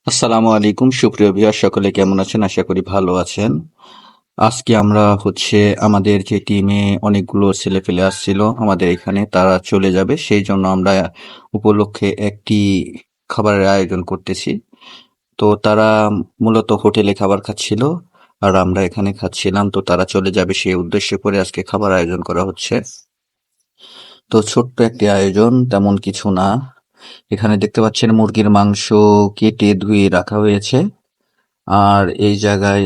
আসসালামু আলাইকুম সুপ্রিয় ভিউয়ার সকলে কেমন আছেন? আশা করি ভালো আছেন। আজকে আমরা আমাদের যে টিমে অনেকগুলো ছেলেপেলে আসছিল আমাদের এখানে তারা চলে যাবে সেই জন্য আমরা উপলক্ষে একটি খাবারের আয়োজন করতেছি। তো তারা মূলত হোটেলে খাবার খাচ্ছিল আর আমরা এখানে খাচ্ছিলাম। তো তারা চলে যাবে সেই উদ্দেশ্য করে আজকে খাবার আয়োজন করা হচ্ছে। তো ছোট্ট একটি আয়োজন, তেমন কিছু না। এখানে দেখতে পাচ্ছেন মুরগির মাংস কেটে ধুয়ে রাখা হয়েছে। আর এই জায়গায়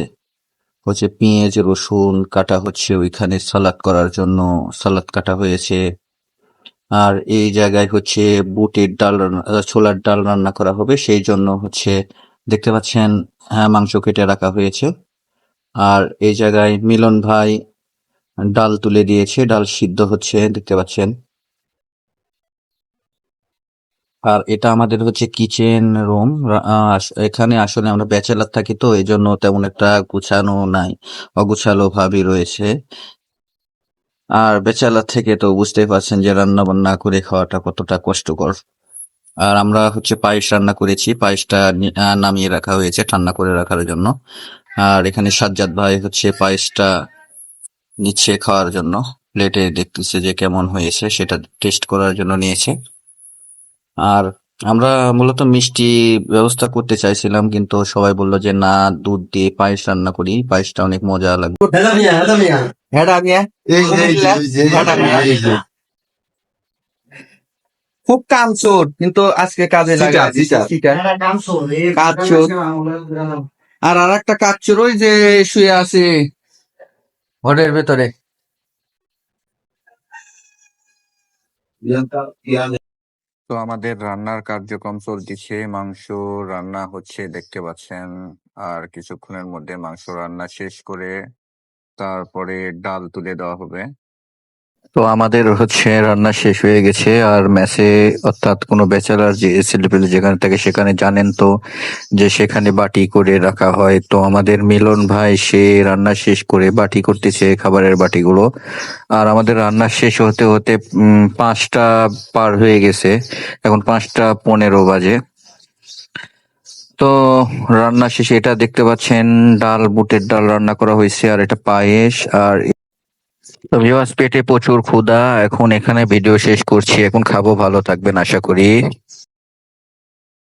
পেঁয়াজ রসুন কাটা হচ্ছে, ওইখানে সালাদ করার জন্য সালাদ কাটা হয়েছে। আর এই জায়গায় বুটের ডাল ছোলার ডাল রান্না করা হবে, সেই জন্য দেখতে পাচ্ছেন, হ্যাঁ, মাংস কেটে রাখা হয়েছে। আর এই জায়গায় মিলন ভাই ডাল তুলে দিয়েছে, ডাল সিদ্ধ হচ্ছে দেখতে পাচ্ছেন। আর এটা আমাদের কিচেন রুম। এখানে আসলে আমরা ব্যাচেলার থাকি, তো এই জন্য তেমন একটা গুছানো নাই, অগুছালো ভাবই রয়েছে। আর ব্যাচেলার থেকে তো বুঝতেই পারছেন যে রান্না বান্না করে খাওয়াটা কতটা কষ্টকর। আর আমরা পায়েস রান্না করেছি, পায়েসটা নামিয়ে রাখা হয়েছে ঠান্ডা করে রাখার জন্য। আর এখানে সাজ্জাদ ভাই পায়েসটা নিচ্ছে খাওয়ার জন্য, প্লেটে দেখতেছে যে কেমন হয়েছে সেটা টেস্ট করার জন্য নিয়েছে। আর আমরা মূলত মিষ্টি ব্যবস্থা করতে চাইছিলাম, কিন্তু সবাই বলল যে না, দুধ দিয়ে পায়েস রান্না করি, পায়েসটা অনেক মজা লাগবে। হেডা মিয়া, হেডা মিয়া। খুব কামচোর, কিন্তু আজকে কাজে লাগে। কাজচোর। আর একটা কাজচোর ওই যে শুয়ে আছে ঘরের ভেতরে। তো আমাদের রান্নার কার্যক্রম চলতেছে, মাংস রান্না হচ্ছে দেখতে পাচ্ছেন। আর কিছুক্ষণের মধ্যে মাংস রান্না শেষ করে তারপরে ডাল তুলে দেওয়া হবে। তো আমাদের রান্না শেষ হয়ে গেছে। আর মেসে, অর্থাৎ কোনো ব্যাচেলার যে ছেলেপেলে যেখানে থাকে সেখানে জানেন তো যে সেখানে বাটি করে রাখা হয়। তো আমাদের মিলন ভাই সে রান্না শেষ করে বাটি করতেছে খাবারের বাটিগুলো। আর আমাদের রান্না শেষ হতে হতে 5টা পার হয়ে গেছে, এখন 5টা 15 বাজে। তো রান্না শেষে এটা দেখতে পাচ্ছেন, ডাল, বুটের ডাল রান্না করা হয়েছে, আর এটা পায়েস। আর তো ভিউয়ার্স, পেটে প্রচুর ক্ষুধা, এখন এখানে ভিডিও শেষ করছি, এখন খাবো। ভালো থাকবেন আশা করি।